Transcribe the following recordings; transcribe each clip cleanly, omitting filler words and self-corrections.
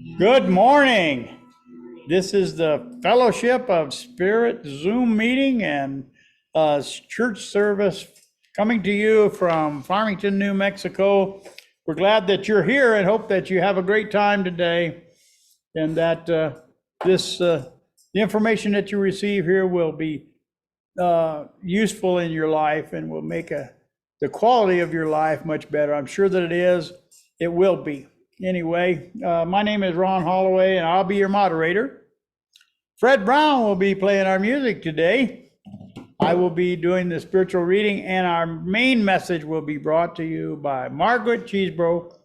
Good morning. This is the Fellowship of Spirit Zoom meeting and church service coming to you from Farmington, New Mexico. We're glad that you're here and hope that you have a great time today and that the information that you receive here will be useful in your life and will make the quality of your life much better. I'm sure that it is. It will be. Anyway, my name is Ron Holloway, and I'll be your moderator. Fred Brown will be playing our music today. I will be doing the spiritual reading, and our main message will be brought to you by Margaret Cheasebro,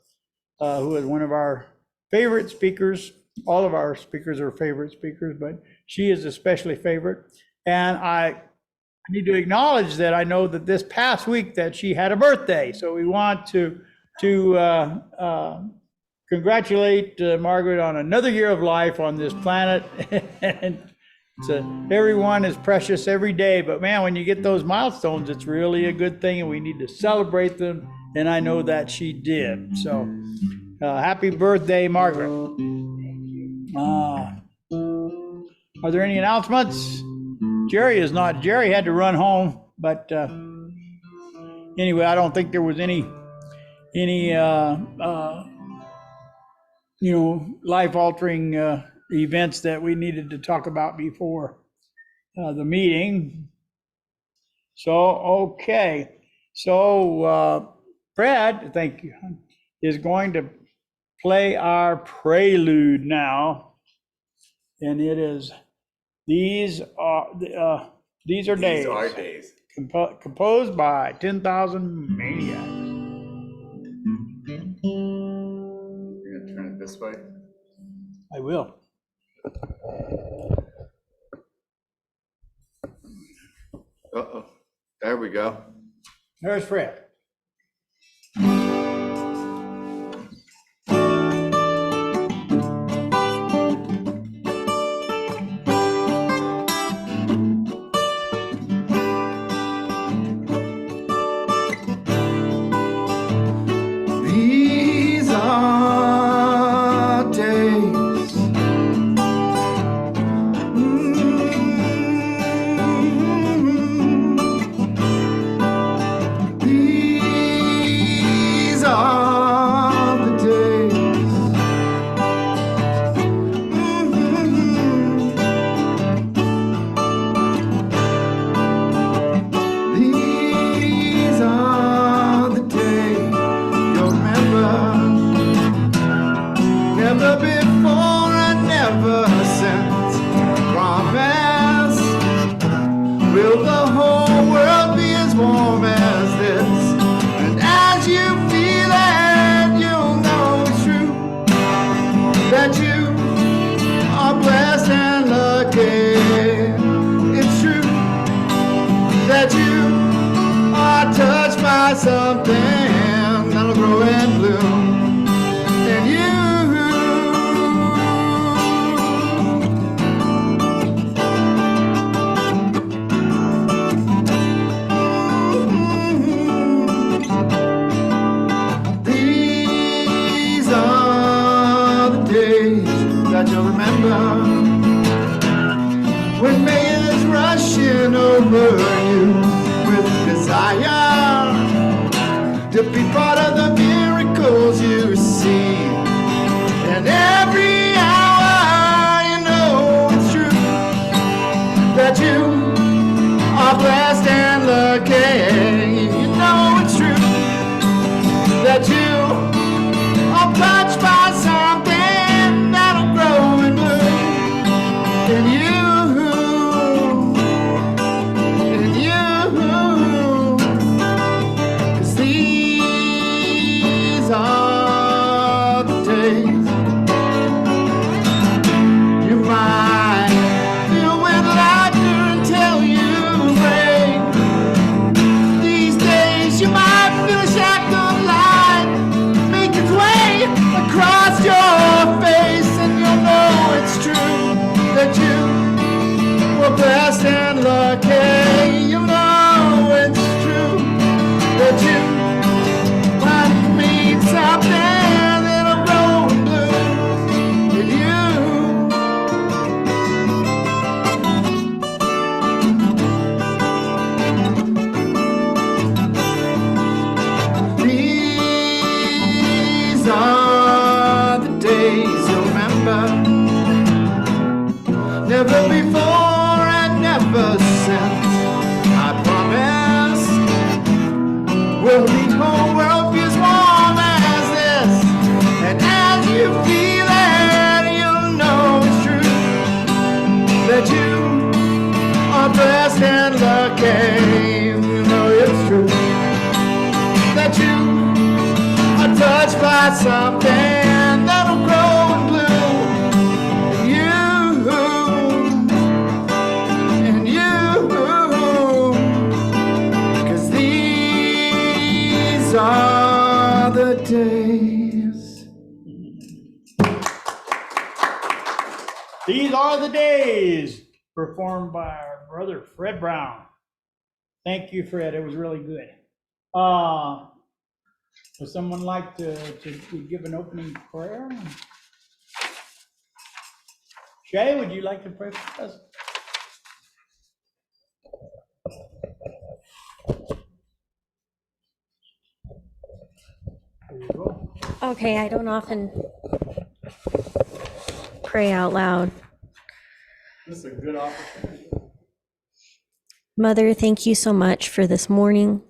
who is one of our favorite speakers. All of our speakers are favorite speakers, but she is especially favorite. And I need to acknowledge that I know that this past week that she had a birthday, so we want to congratulate Margaret on another year of life on this planet. And everyone is precious every day, but man, when you get those milestones, it's really a good thing, and we need to celebrate them. And I know that she did. So happy birthday, Margaret. Are there any announcements? Jerry had to run home, but anyway, I don't think there was any life-altering events that we needed to talk about before the meeting. So, okay. So, Brad, thank you, is going to play our prelude now. And it is, these are days. Composed by 10,000 Maniacs. Turn it this way. I will. Uh-oh. There we go. There's Fred. These are days. These are the days. These are the days. You'll remember. Never before and never since. Promise. Will the whole world be as warm as this? And as you feel it, you'll know it's true. That you are blessed and lucky. It's true. That you are touched by something that'll grow and bloom in you. These are the days that you'll remember, when May is rushing over you with desire to be part of the miracles you see. And every hour you know it's true that you are blessed and lucky. You know it's true that you are touched by something that'll grow and bloom in you. In you. 'Cause these These are the days you'll remember. Never before and never since. I promise we'll be home where feels warm as this. And as you feel it, you'll know it's true that you are blessed and lucky. You know it's true that you are touched by something that'll grow and bloom. And you, 'cause these are the days. These are the days, performed by our brother Fred Brown. Thank you, Fred. It was really good. Would someone like to give an opening prayer? Shay, would you like to pray for us? There you go. Okay, I don't often pray out loud. This is a good opportunity. Mother, thank you so much for this morning.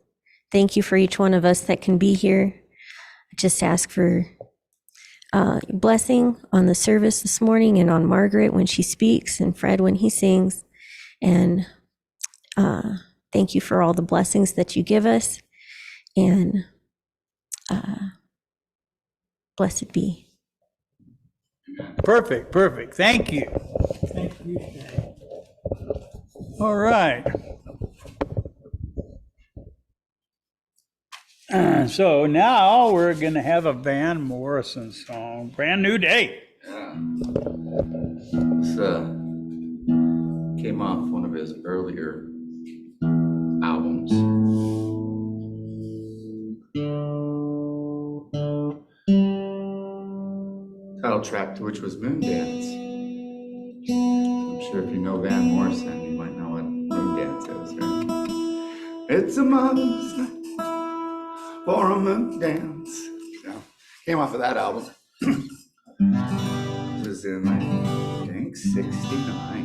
Thank you for each one of us that can be here. I just ask for blessing on the service this morning and on Margaret when she speaks and Fred when he sings. And thank you for all the blessings that you give us. And blessed be. Perfect. Thank you. Thank you, Shay. All right. So now we're going to have a Van Morrison song, Brand New Day. Yeah. This came off one of his earlier albums. Title track to which was Moondance. I'm sure if you know Van Morrison, you might know what Moondance is, right? It's a marvelous night for a moon dance. So, came off of that album. This was in, I think, 69.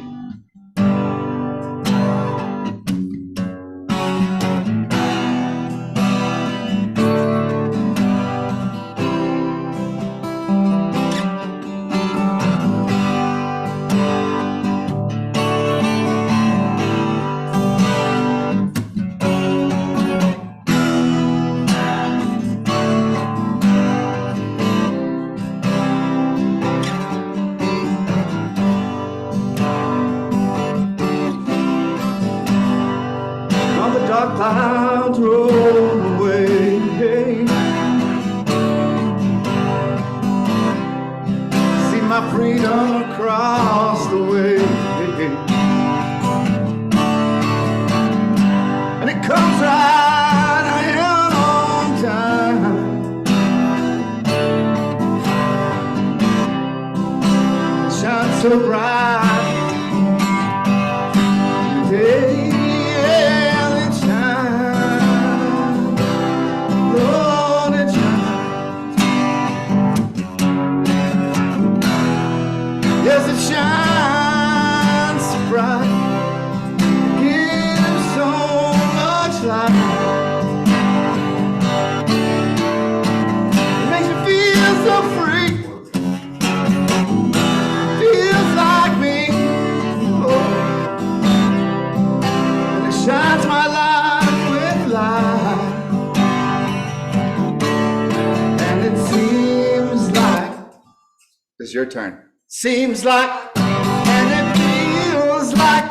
Dark clouds roll away. See my freedom across the way. And it comes right in on time. It shines so bright today. Yes, it shines so bright, gives so much light. It makes me feel so free, feels like me. Oh. And it shines my life with light. And it seems like it's your turn. Seems like, and it feels like,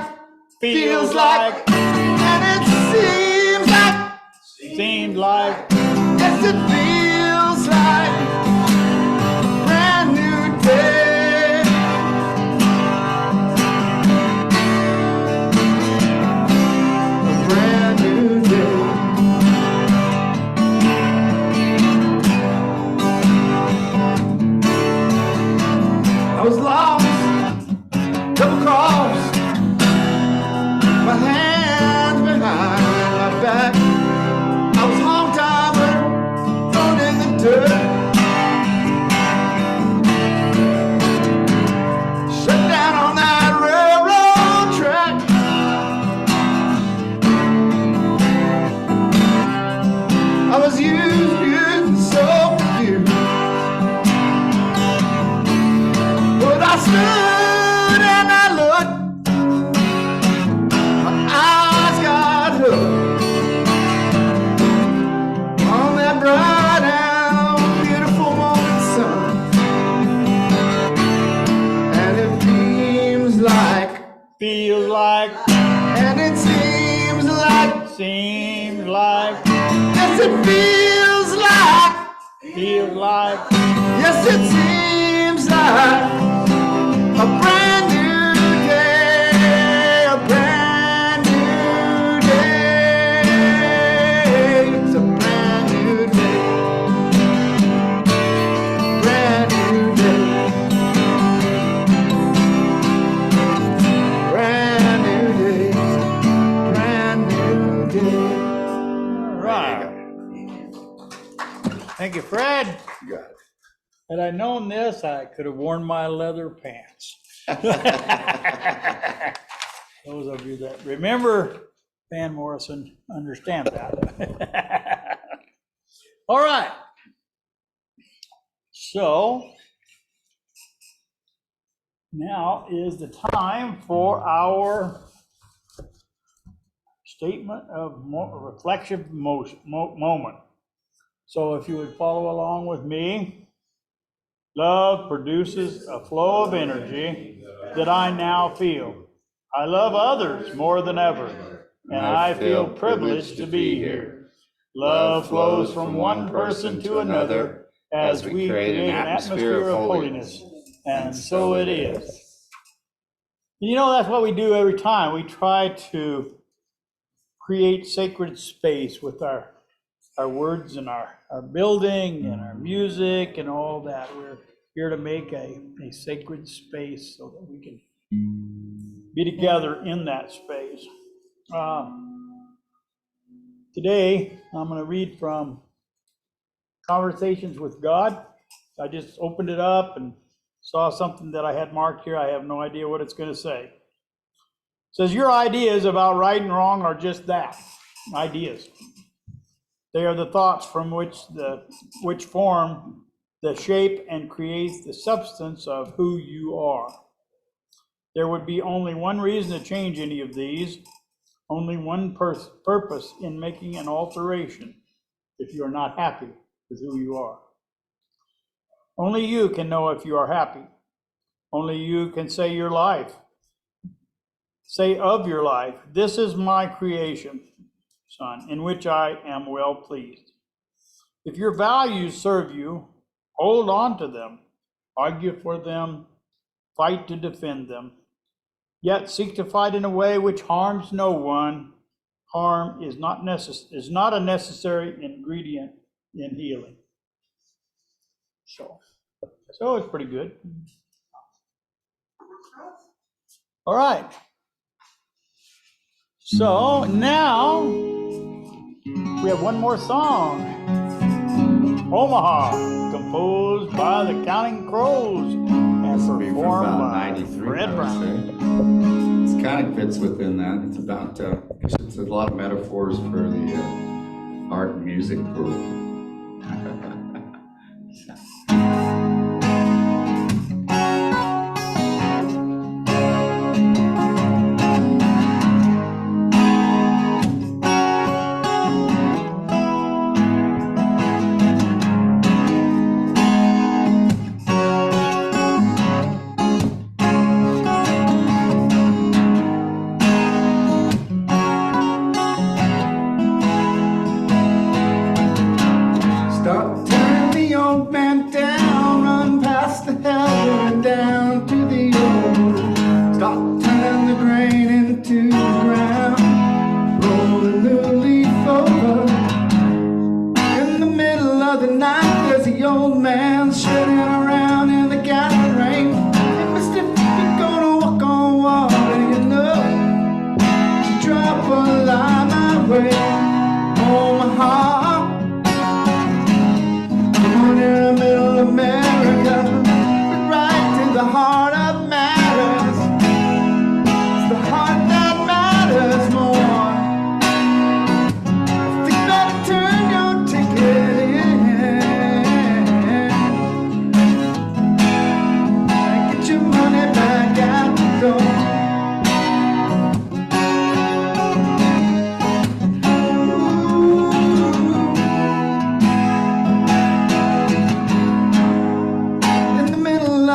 and it seems like, yes, it feels like a brand new day. A brand new day. I was lost, double crossed, my hands behind my back. I was hog-tied, thrown in the dirt. stood and I looked, my eyes got hooked on that bright and beautiful morning sun. And it seems like, and it seems like, yes, it feels like, yes, it seems like a brand new day, a brand new day. It's a brand new day, brand new day, brand new day, brand new day. Right. Thank you, Fred. You got it. Had I known this, I could have worn my leather pants. Those of you that remember Van Morrison understand that. All right. So now is the time for our statement of reflexive moment. So if you would follow along with me. Love produces a flow of energy that I now feel. I love others more than ever, and I feel privileged to be here. Love flows from one person to another as we create an atmosphere of holiness, and so it is. You know, that's what we do every time. We try to create sacred space with our words and our building and our music and all that. We're here to make a sacred space so that we can be together in that space. Today, I'm going to read from Conversations with God. I just opened it up and saw something that I had marked here. I have no idea what it's going to say. It says, your ideas about right and wrong are just that, ideas. They are the thoughts from which form the shape and create the substance of who you are. There would be only one reason to change any of these, only one purpose in making an alteration if you are not happy with who you are. Only you can know if you are happy. Only you can say your life. Say of your life, this is my creation, Son, in which I am well pleased. If your values serve you, hold on to them, argue for them, fight to defend them, yet seek to fight in a way which harms no one. Harm is not a necessary ingredient in healing. So it's pretty good. All right. So now we have one more song. Omaha, composed by the Counting Crows and performed by Fred Brown. It kind of fits within that. It's about, it's a lot of metaphors for the art and music group.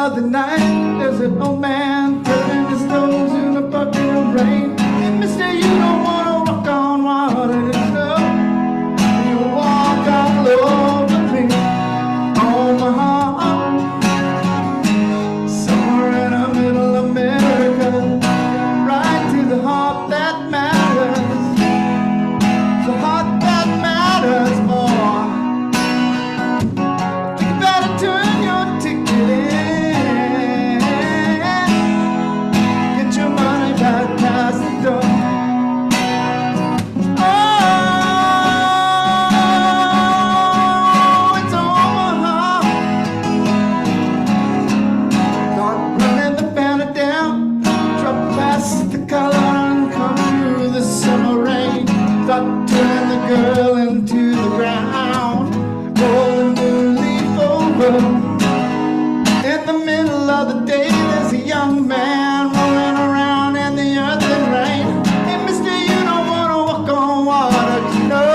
of the night, there's an old man turning his toes in a bucket of rain. Hey, mister, you don't wanna walk on water, no. You walk all over me, on my heart. Somewhere in the middle of America, right to the heart that matters, the heart that matters more. You better turn your ticket in, get your money back past the door. Oh, it's Omaha. Start running the banner down, drop past the color and come through the summer rain. Start turning the girl into the ground, rolling the leaf over. In the middle of the day, there's a young man rolling around in the earth and rain. Hey, mister, you don't wanna walk on water, you know.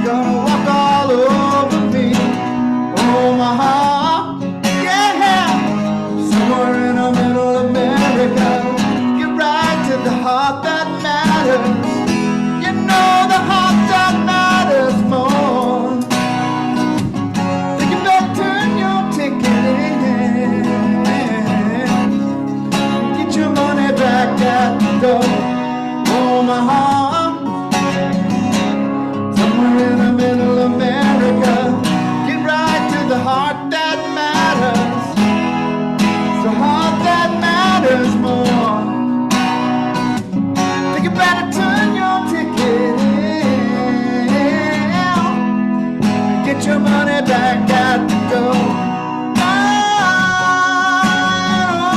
You're gonna walk all over me, Omaha. Yeah, somewhere in the middle of America, get right to the heart that matters. You know the heart that matters more. Think you better turn your ticket in, get your money back at the door, Omaha. Somewhere in the middle of America, get right to the heart that matters, the heart that matters more. Think you better turn your ticket in, get your money back at the door.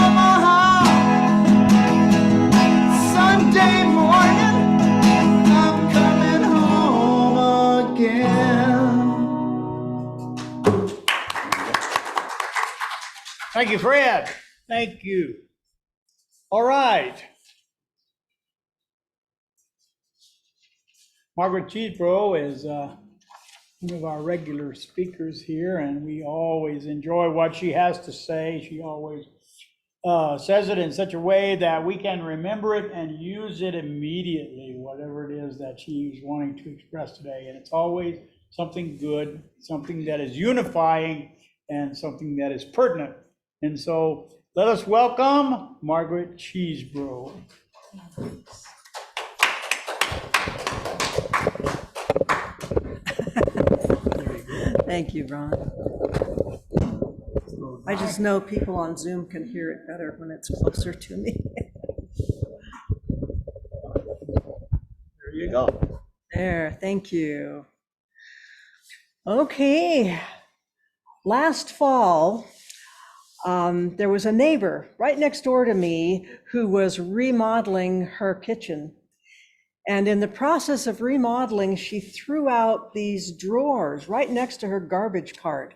Omaha, Sunday morning, I'm coming home again. Thank you, Fred. Thank you. All right. Margaret Cheasebro is one of our regular speakers here, and we always enjoy what she has to say. She always says it in such a way that we can remember it and use it immediately, whatever it is that she's wanting to express today. And it's always something good, something that is unifying, and something that is pertinent. And so let us welcome Margaret Cheasebro. Thank you, Ron. I just know people on Zoom can hear it better when it's closer to me. There you go. There, thank you. Okay, last fall, there was a neighbor right next door to me who was remodeling her kitchen. And in the process of remodeling, she threw out these drawers right next to her garbage cart.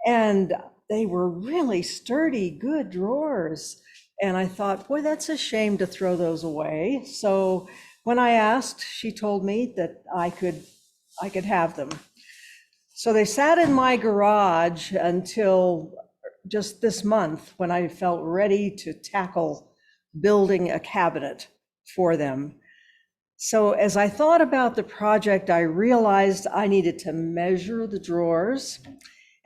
And they were really sturdy, good drawers. And I thought, boy, that's a shame to throw those away. So when I asked, she told me that I could have them. So they sat in my garage until just this month when I felt ready to tackle building a cabinet for them. So as I thought about the project, I realized I needed to measure the drawers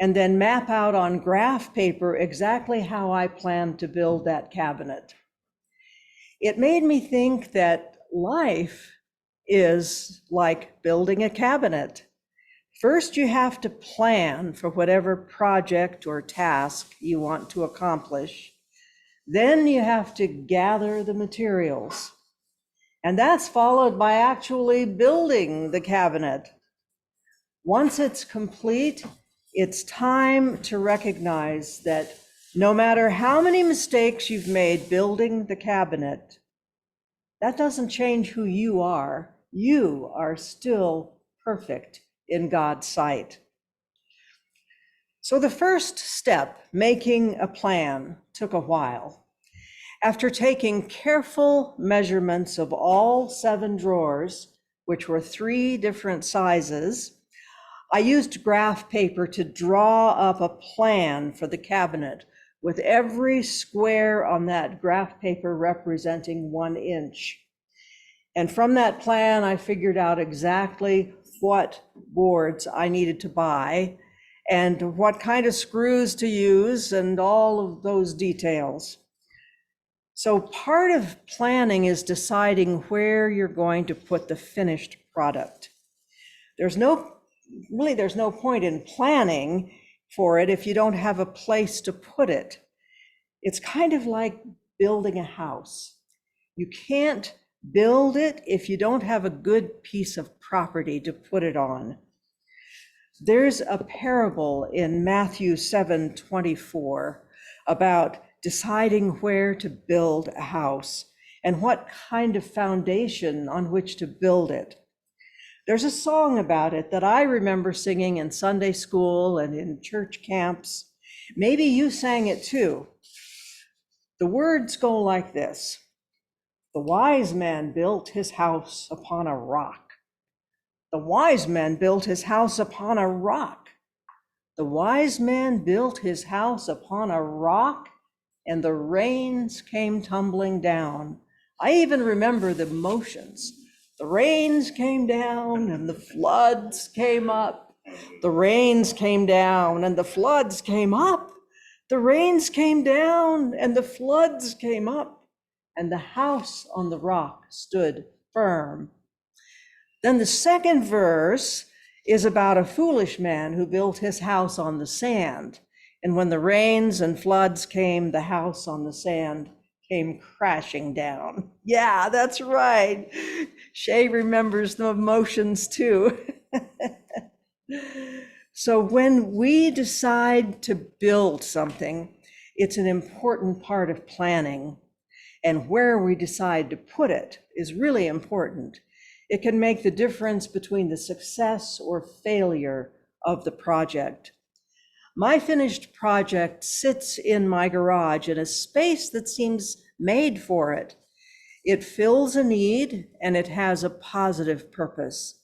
and then map out on graph paper exactly how I planned to build that cabinet. It made me think that life is like building a cabinet. First, you have to plan for whatever project or task you want to accomplish. Then you have to gather the materials. And that's followed by actually building the cabinet. Once it's complete, it's time to recognize that no matter how many mistakes you've made building the cabinet, that doesn't change who you are. You are still perfect in God's sight. So the first step, making a plan, took a while. After taking careful measurements of all 7 drawers, which were 3 different sizes, I used graph paper to draw up a plan for the cabinet with every square on that graph paper representing 1 inch. And from that plan, I figured out exactly what boards I needed to buy and what kind of screws to use and all of those details. So part of planning is deciding where you're going to put the finished product. There's no point in planning for it if you don't have a place to put it. It's kind of like building a house. You can't build it if you don't have a good piece of property to put it on. There's a parable in Matthew 7:24 about deciding where to build a house and what kind of foundation on which to build it. There's a song about it that I remember singing in Sunday school and in church camps. Maybe you sang it too. The words go like this: "The wise man built his house upon a rock. The wise man built his house upon a rock. The wise man built his house upon a rock, and the rains came tumbling down." I even remember the motions. The rains came down and the floods came up. The rains came down and the floods came up. The rains came down and the floods came up, and the house on the rock stood firm. Then the second verse is about a foolish man who built his house on the sand. And when the rains and floods came, the house on the sand came crashing down. Yeah, that's right. Shay remembers the emotions too. So when we decide to build something, it's an important part of planning. And where we decide to put it is really important. It can make the difference between the success or failure of the project. My finished project sits in my garage in a space that seems made for it. It fills a need and it has a positive purpose.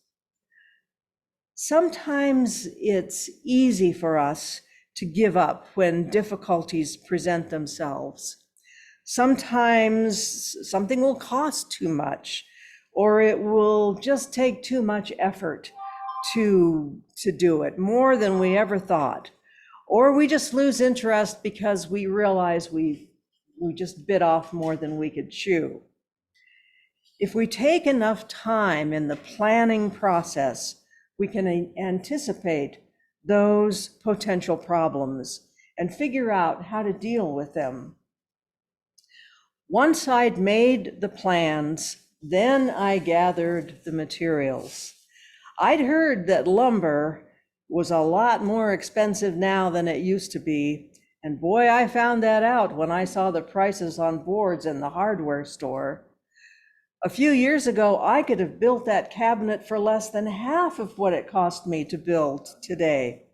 Sometimes it's easy for us to give up when difficulties present themselves. Sometimes something will cost too much, or it will just take too much effort to do it, more than we ever thought. Or we just lose interest because we realize we just bit off more than we could chew. If we take enough time in the planning process, we can anticipate those potential problems and figure out how to deal with them. Once I'd made the plans, then I gathered the materials. I'd heard that lumber was a lot more expensive now than it used to be, and boy, I found that out when I saw the prices on boards in the hardware store. A few years ago, I could have built that cabinet for less than half of what it cost me to build today.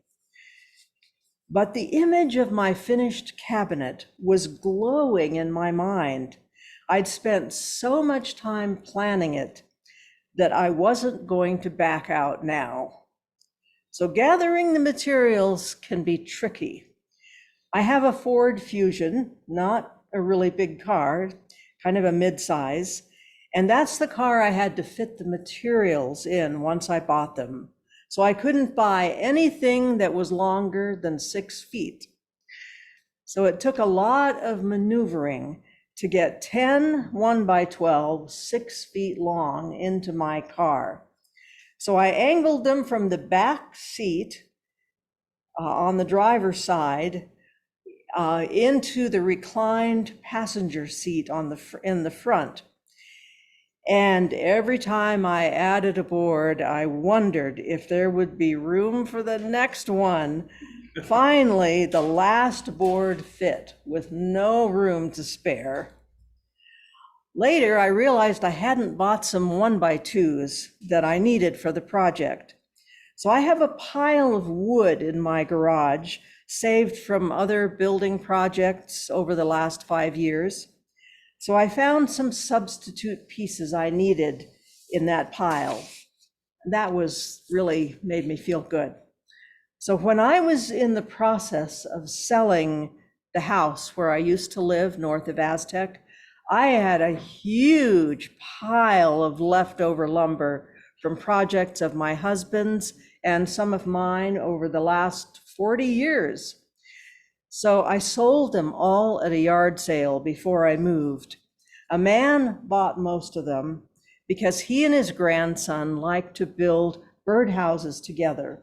But the image of my finished cabinet was glowing in my mind. I'd spent so much time planning it that I wasn't going to back out now. So gathering the materials can be tricky. I have a Ford Fusion, not a really big car, kind of a mid-size. And that's the car I had to fit the materials in once I bought them. So I couldn't buy anything that was longer than 6 feet. So it took a lot of maneuvering to get 10 1x12, 6 feet long into my car. So I angled them from the back seat on the driver's side into the reclined passenger seat in the front. And every time I added a board, I wondered if there would be room for the next one. Finally, the last board fit with no room to spare. Later, I realized I hadn't bought some 1x2s that I needed for the project. So I have a pile of wood in my garage, saved from other building projects over the last 5 years. So I found some substitute pieces I needed in that pile. That was really made me feel good. So when I was in the process of selling the house where I used to live north of Aztec, I had a huge pile of leftover lumber from projects of my husband's and some of mine over the last 40 years. So I sold them all at a yard sale before I moved. A man bought most of them because he and his grandson like to build birdhouses together.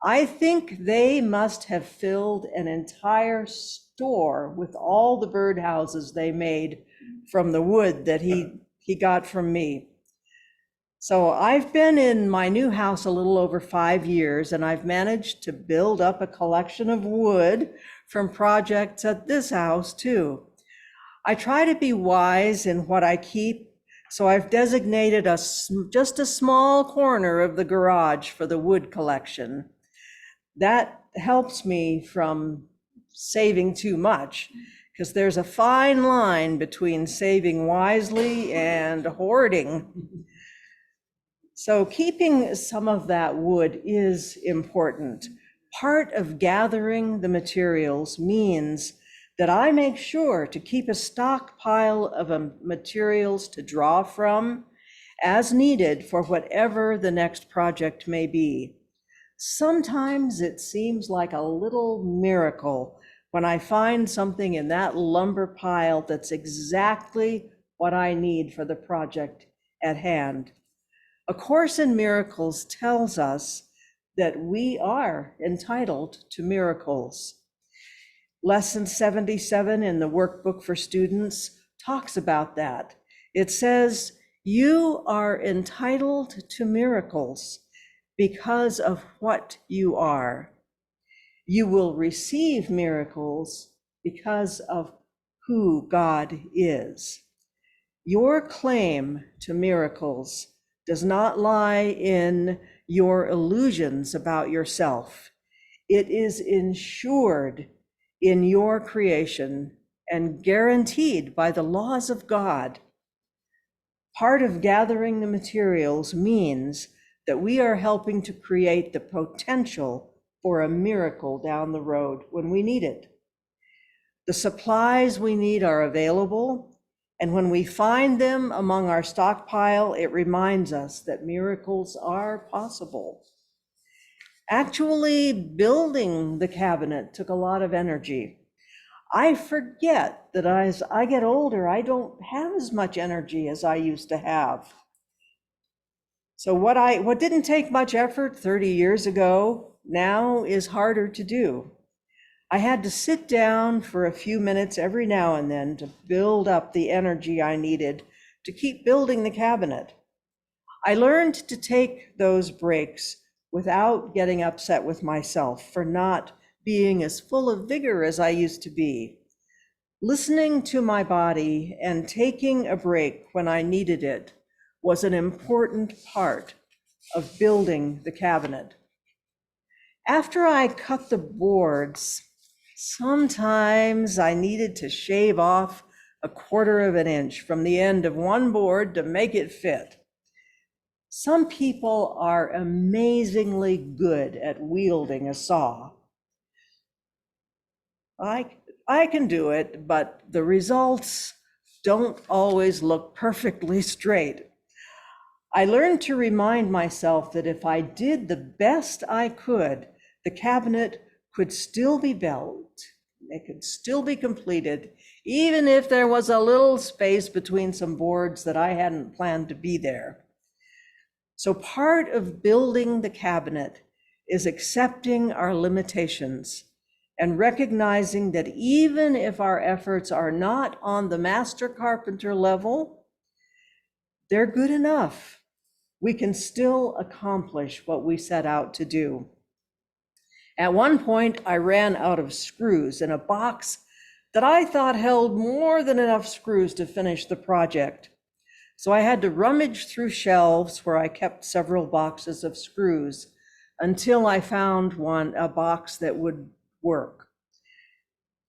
I think they must have filled an entire store with all the birdhouses they made from the wood that he got from me. So I've been in my new house a little over 5 years, and I've managed to build up a collection of wood from projects at this house too. I try to be wise in what I keep, so I've designated just a small corner of the garage for the wood collection. That helps me from saving too much, because there's a fine line between saving wisely and hoarding. So keeping some of that wood is important. Part of gathering the materials means that I make sure to keep a stockpile of materials to draw from as needed for whatever the next project may be. Sometimes it seems like a little miracle when I find something in that lumber pile that's exactly what I need for the project at hand. A Course in Miracles tells us that we are entitled to miracles. Lesson 77 in the workbook for students talks about that. It says, you are entitled to miracles because of what you are. You will receive miracles because of who God is. Your claim to miracles does not lie in your illusions about yourself. It is ensured in your creation and guaranteed by the laws of God. Part of gathering the materials means that we are helping to create the potential for a miracle down the road when we need it. The supplies we need are available, and when we find them among our stockpile, it reminds us that miracles are possible. Actually, building the cabinet took a lot of energy. I forget that as I get older, I don't have as much energy as I used to have. So what didn't take much effort 30 years ago now is harder to do. I had to sit down for a few minutes every now and then to build up the energy I needed to keep building the cabinet. I learned to take those breaks without getting upset with myself for not being as full of vigor as I used to be. Listening to my body and taking a break when I needed it was an important part of building the cabinet. After I cut the boards, sometimes I needed to shave off 1/4 of an inch from the end of one board to make it fit. Some people are amazingly good at wielding a saw. I can do it, but the results don't always look perfectly straight. I learned to remind myself that if I did the best I could, the cabinet could still be built, it could still be completed, even if there was a little space between some boards that I hadn't planned to be there. So part of building the cabinet is accepting our limitations and recognizing that even if our efforts are not on the master carpenter level, they're good enough. We can still accomplish what we set out to do. At one point, I ran out of screws in a box that I thought held more than enough screws to finish the project. So I had to rummage through shelves where I kept several boxes of screws until I found a box that would work.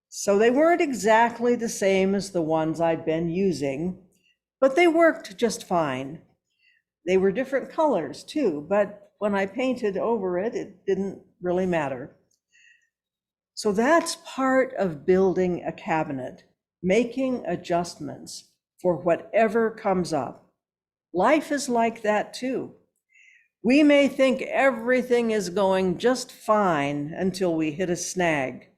So they weren't exactly the same as the ones I'd been using, but they worked just fine. They were different colors too, but when I painted over it, it didn't really matter. So that's part of building a cabinet, making adjustments for whatever comes up. Life is like that too. We may think everything is going just fine until we hit a snag.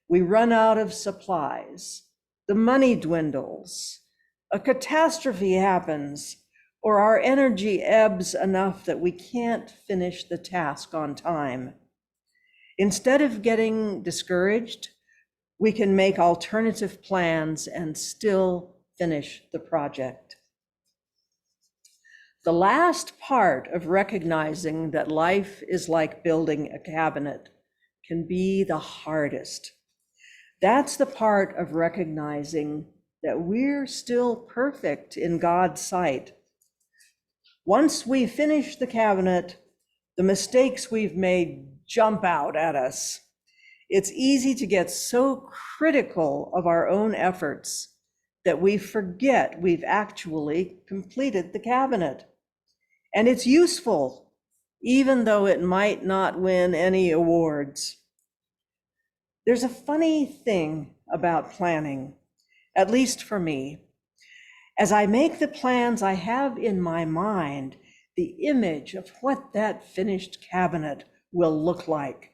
We run out of supplies, the money dwindles, a catastrophe happens, or our energy ebbs enough that we can't finish the task on time. Instead of getting discouraged, we can make alternative plans and still finish the project. The last part of recognizing that life is like building a cabinet can be the hardest. That's the part of recognizing that we're still perfect in God's sight. Once we finish the cabinet, the mistakes we've made jump out at us. It's easy to get so critical of our own efforts that we forget we've actually completed the cabinet. And it's useful, even though it might not win any awards. There's a funny thing about planning, at least for me. As I make the plans, I have in my mind the image of what that finished cabinet will look like.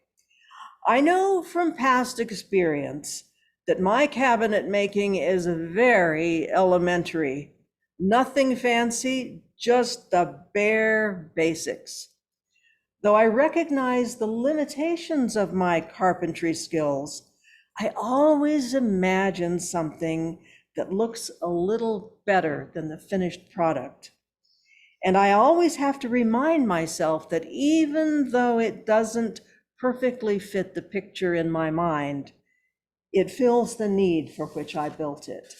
I know from past experience that my cabinet making is very elementary, nothing fancy, just the bare basics. Though I recognize the limitations of my carpentry skills, I always imagine something that looks a little better than the finished product. And I always have to remind myself that even though it doesn't perfectly fit the picture in my mind, it fills the need for which I built it.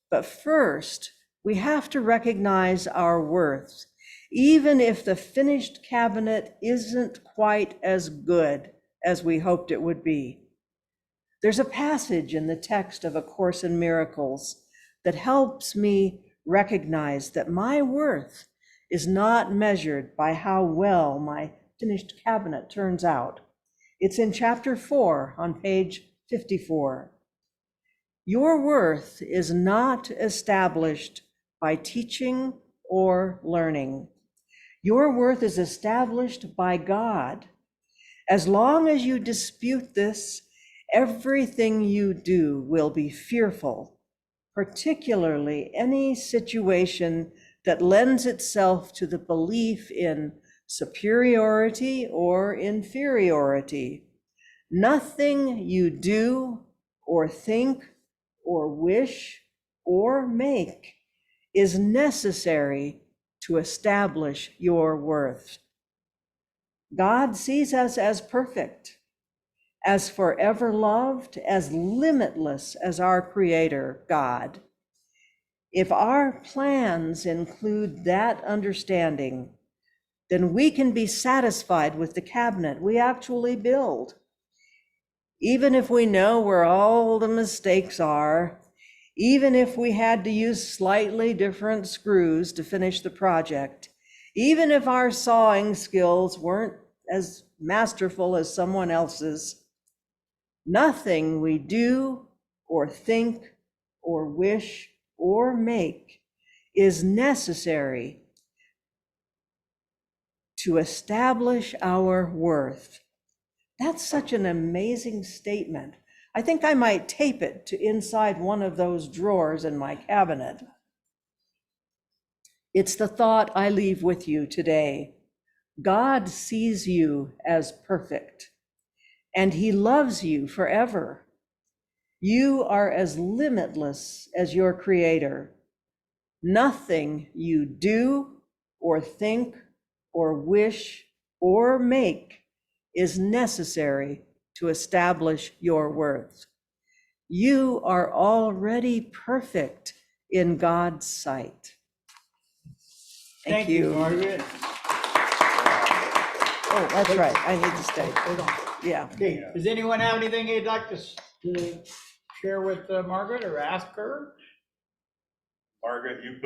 But first, we have to recognize our worth, even if the finished cabinet isn't quite as good as we hoped it would be. There's a passage in the text of A Course in Miracles that helps me recognize that my worth is not measured by how well my finished cabinet turns out. It's in chapter 4 on page 54. Your worth is not established by teaching or learning. Your worth is established by God. As long as you dispute this, everything you do will be fearful, particularly any situation that lends itself to the belief in superiority or inferiority. Nothing you do or think or wish or make is necessary to establish your worth. God sees us as perfect, as forever loved, as limitless as our Creator, God. If our plans include that understanding, then we can be satisfied with the cabinet we actually build. Even if we know where all the mistakes are, even if we had to use slightly different screws to finish the project, even if our sawing skills weren't as masterful as someone else's, nothing we do or think or wish or make is necessary to establish our worth. That's such an amazing statement. I think I might tape it to inside one of those drawers in my cabinet. It's the thought I leave with you today. God sees you as perfect, and He loves you forever. You are as limitless as your Creator. Nothing you do or think or wish or make is necessary to establish your worth. You are already perfect in God's sight. Thank you. Margaret. Oh, that's right. I need to stay. Hold on. Yeah. Okay, does anyone have anything you'd like to share with Margaret or ask her? Margaret, you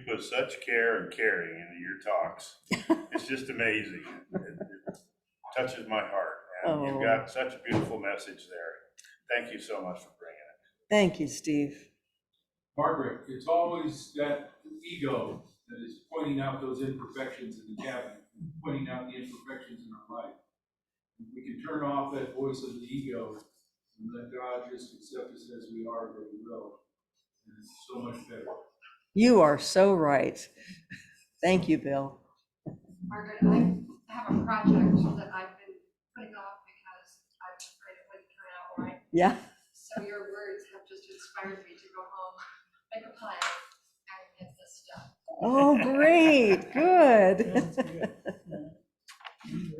put such care and caring into your talks. It's just amazing. It touches my heart. And you've Oh. got such a beautiful message there. Thank you so much for bringing it. Thank you, Steve. Margaret, it's always that ego that is pointing out those imperfections in the cabinet, pointing out the imperfections in our life. If we can turn off that voice of the ego and let God just accept us as we are, that He will. And it's so much better. You are so right. Thank you, Bill. Margaret, I have a project that I've been putting off because I was afraid it wouldn't turn out right. Yeah. So your words have just inspired me to go home, make a plan, and get this done. Oh, great. Good.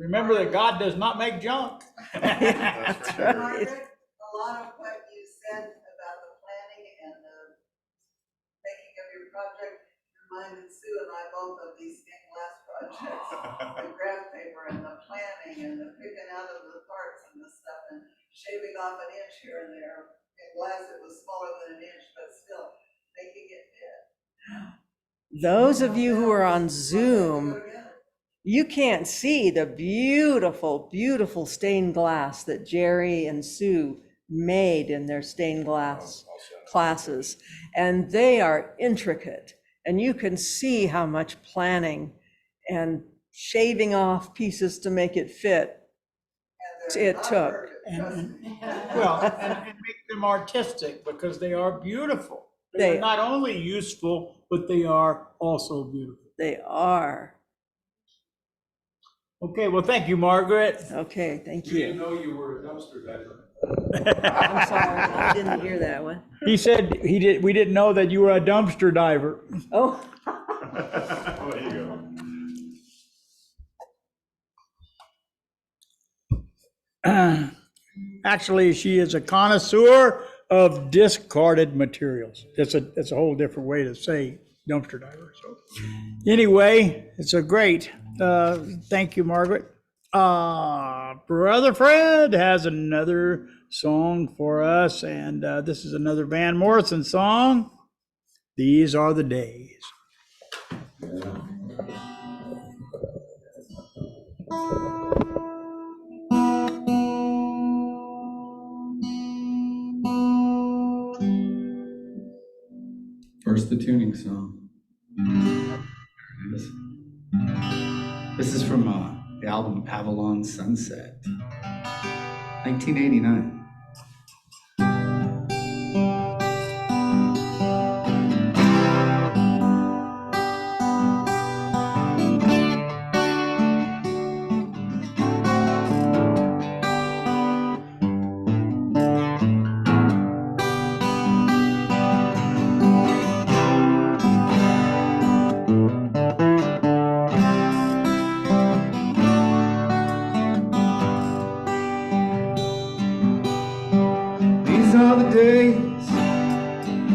Remember that God does not make junk. That's right. Margaret, a lot of what you said about the planning and the making of your project reminded Sue and I both of these stained glass projects. The graph paper and the planning and the picking out of the parts and the stuff and shaving off an inch here and there. In glass, it was smaller than an inch, but still making it fit. Those of you who are on Zoom, you can't see the beautiful, beautiful stained glass that Jerry and Sue made in their stained glass classes. And they are intricate. And you can see how much planning and shaving off pieces to make it fit it took. And make them artistic because they are beautiful. They- They're not only useful, but they are also beautiful. They are. Okay, well, thank you, Margaret. Okay, thank You didn't you. know you were a dumpster diver. I'm sorry, I didn't hear that one. He said we didn't know that you were a dumpster diver. Oh, There you go. Actually, she is a connoisseur of discarded materials. That's a whole different way to say dumpster diver. So anyway, it's a great, thank you, Margaret. Brother Fred has another song for us, and this is another Van Morrison song. These are the days. First, the tuning song. There it is. This is from the album Avalon Sunset, 1989. These are the days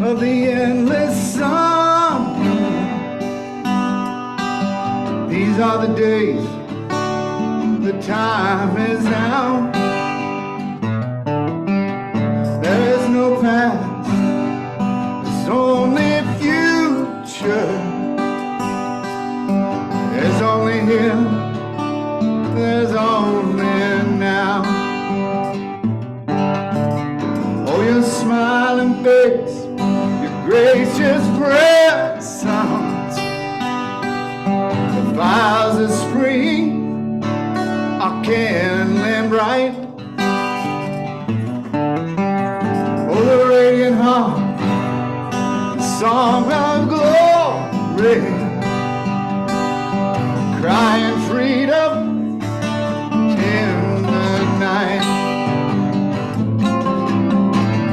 of the endless summer. These are the days, the time is now. There is no past, there's only future. There's only here, there's only now. Oh, your smiling face, your gracious presence, the fires of spring are kindling bright. Oh, the radiant heart, the song of glory, crying freedom in the night.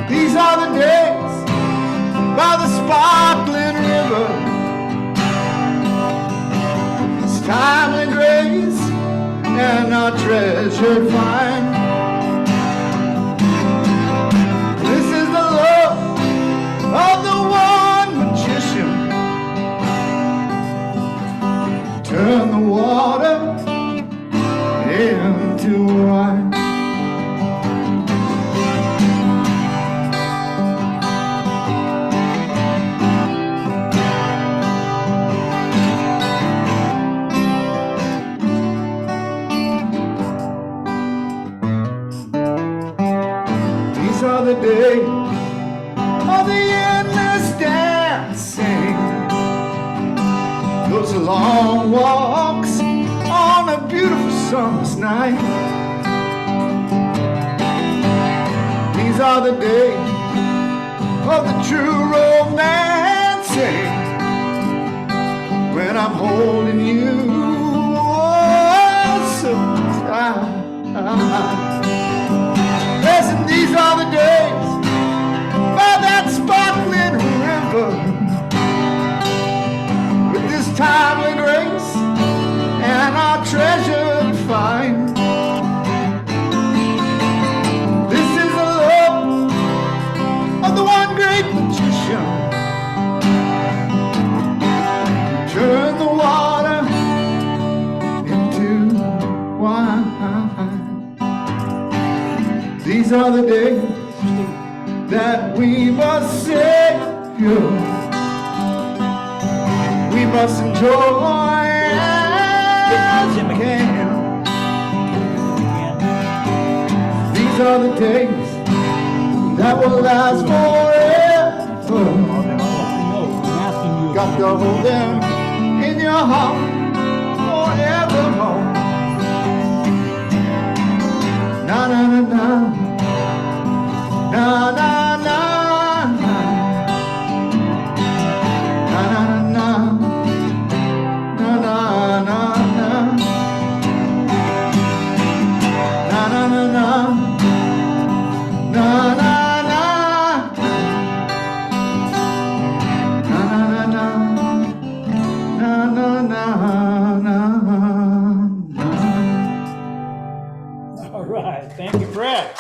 These are the days by the sparkling river. It's timely grace and our treasured find. This is the love of the one magician. Turn the water into wine. These are the days of the endless dancing, those long walks on a beautiful summer's night. These are the days of the true romancing, when I'm holding you oh, so tight. Listen, these are the days by that sparkling river, with this timely grace and our treasure to find. This is the love of the one great magician, turn the water into wine. These are the days that we must savor, we must enjoy as we can. These are the days that will last forever. Got to hold them in your heart forevermore. Na na na na. Na na na na na na na na na na na na na All right, thank you, Fred.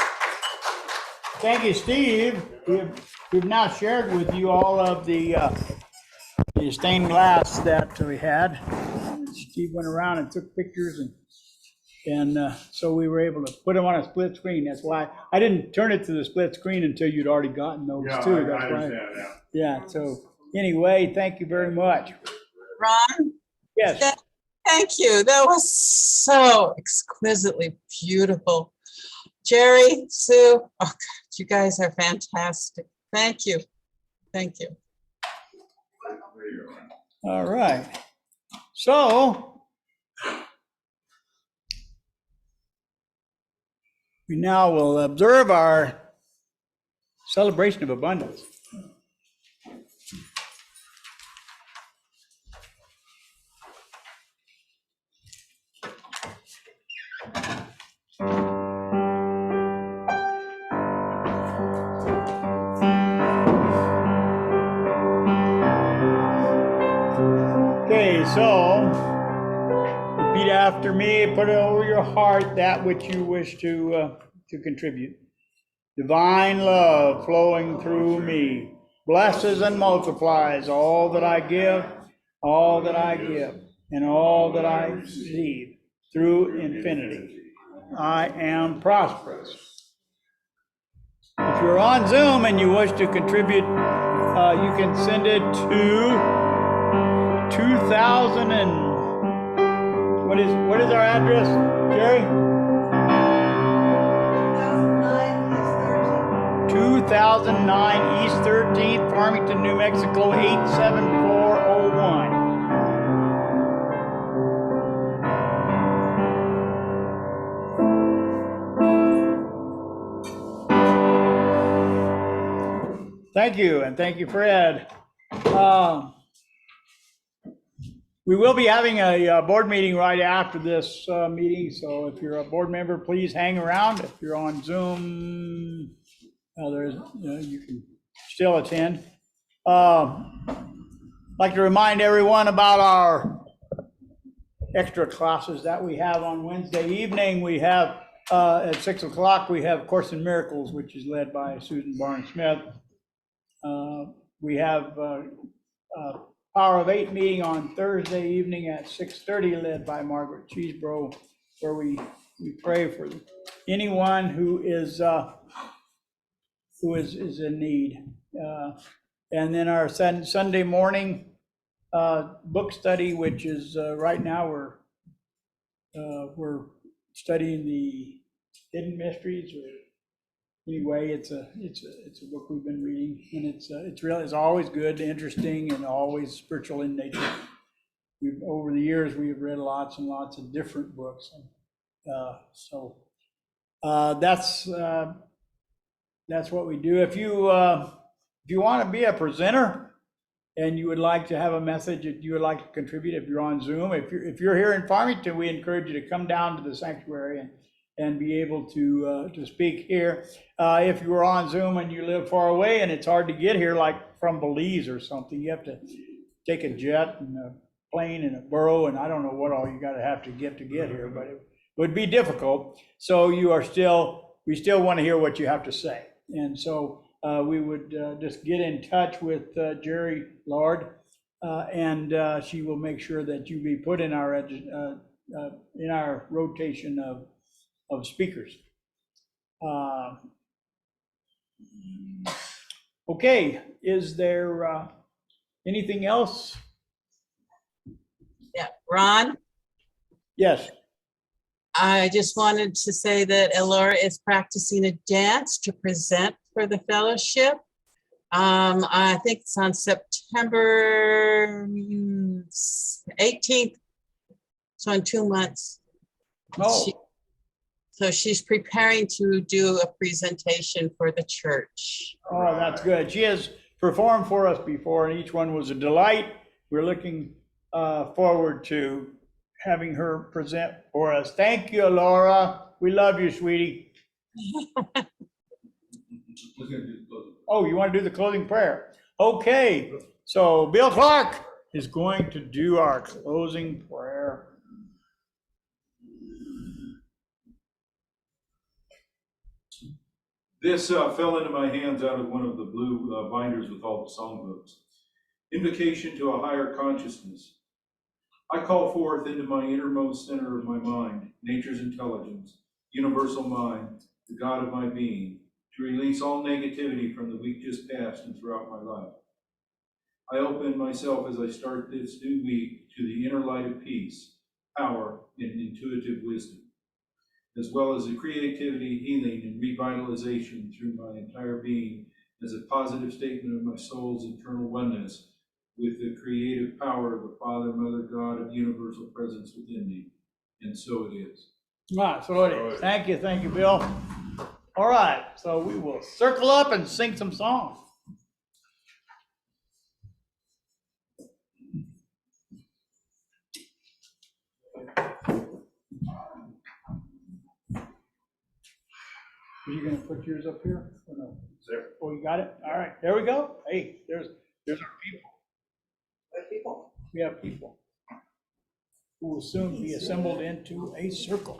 Thank you, Steve. We've now shared with you all of the stained glass that we had. Steve went around and took pictures, and so we were able to put them on a split screen. That's why I didn't turn it to the split screen until you'd already gotten those too. That's I why. understand that. Yeah. So anyway, thank you very much. Ron? Yes. Thank you. That was so exquisitely beautiful. Jerry, Sue, oh God, you guys are fantastic. Thank you. Thank you. All right. So we now will observe our celebration of abundance. Okay, so repeat after me. Put it over your heart that which you wish to contribute. Divine love flowing through me blesses and multiplies all that I give, and all that I receive through infinity. I am prosperous. If you're on Zoom and you wish to contribute, you can send it to 2000 and what is our address, Jerry? 2009 East 13th, Farmington, New Mexico 87401. Thank you, and thank you, Fred. We will be having a board meeting right after this meeting, so if you're a board member, please hang around. If you're on Zoom, you can still attend. I'd like to remind everyone about our extra classes that we have on Wednesday evening. We have at 6 o'clock, we have Course in Miracles, which is led by Susan Barnes-Smith. We have Power of Eight meeting on Thursday evening at 6:30, led by Margaret Cheasebro, where we pray for anyone who is in need. And then our Sunday morning book study, which is right now we're studying the Hidden Mysteries, anyway, it's a book we've been reading, and it's always good, interesting, and always spiritual in nature. Over the years, we've read lots and lots of different books, and so that's what we do. If you want to be a presenter and you would like to have a message that you would like to contribute, if you're on Zoom, if you're here in Farmington, we encourage you to come down to the sanctuary and be able to speak here. If you are on Zoom and you live far away and it's hard to get here, like from Belize or something, you have to take a jet and a plane and a burro, and I don't know what all you got to have to get here, but it would be difficult. So we still want to hear what you have to say. And so we would just get in touch with Jerry Lord, and she will make sure that you be put in our rotation of speakers. Okay, is there anything else? Yeah, Ron, Yes. I just wanted to say that Elora is practicing a dance to present for the fellowship. I think it's on September 18th. So in 2 months. Oh. So she's preparing to do a presentation for the church. Oh, that's good. She has performed for us before, and each one was a delight. We're looking forward to having her present for us. Thank you, Laura. We love you, sweetie. Oh, you want to do the closing prayer? Okay, so Bill Clark is going to do our closing prayer. This fell into my hands out of one of the blue binders with all the songbooks. Invocation to a higher consciousness. I call forth into my innermost center of my mind, nature's intelligence, universal mind, the God of my being, to release all negativity from the week just past and throughout my life. I open myself as I start this new week to the inner light of peace, power, and intuitive wisdom, as well as the creativity, healing, and revitalization through my entire being as a positive statement of my soul's eternal oneness with the creative power of the Father, Mother, God of universal presence within me. And so it is. So it is. Thank you, Bill. All right, so we will circle up and sing some songs. Are you gonna put yours up here? Or no? There. Oh, you got it? All right, there we go. Hey, there's our people. What people? We have people who will soon be assembled into a circle.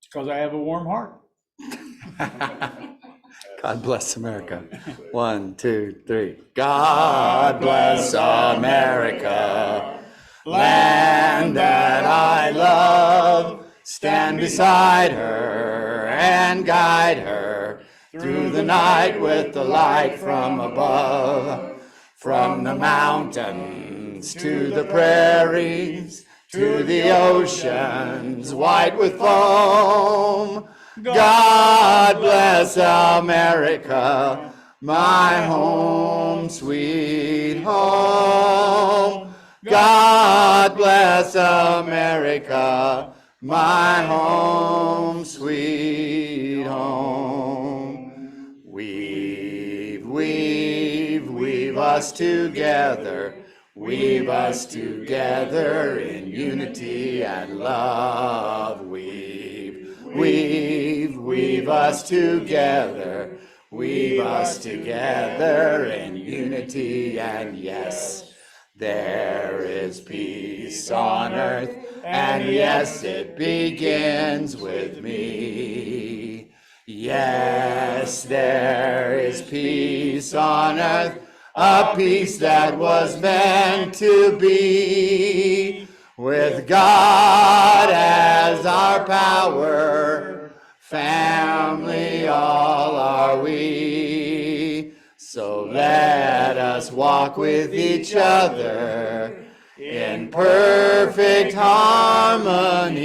Because I have a warm heart. God bless America. 1, 2, 3. God bless America, land that I love. Stand beside her and guide her through the night with the light from above. From the mountains to the prairies, to the oceans white with foam. God bless America, my home, sweet home. God bless America, my home, sweet home. Weave us together. Weave us together in unity and love. Weave us together. Weave us together in unity and yes, there is peace on earth, and yes, it begins with me. Yes, there is peace on earth, a peace that was meant to be. With God as our power, family all are we. So let us walk with each other in in perfect harmony.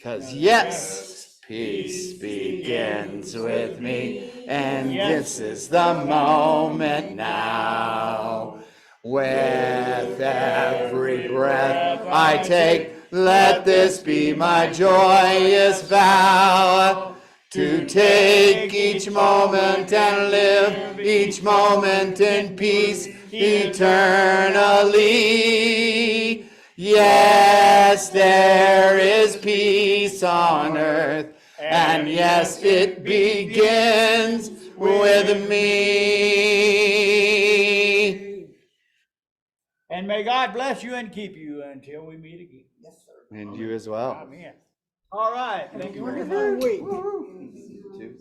'Cause yes, peace begins with me, and this is the moment now. With every breath I take, let this be my joyous vow. To take each moment and live each moment in peace eternally. Yes, there is peace on earth, and yes, it begins with me. And may God bless you and keep you until we meet again. Yes, sir. And you as well. Amen. All right. Thank you very much. Wonderful week. Too.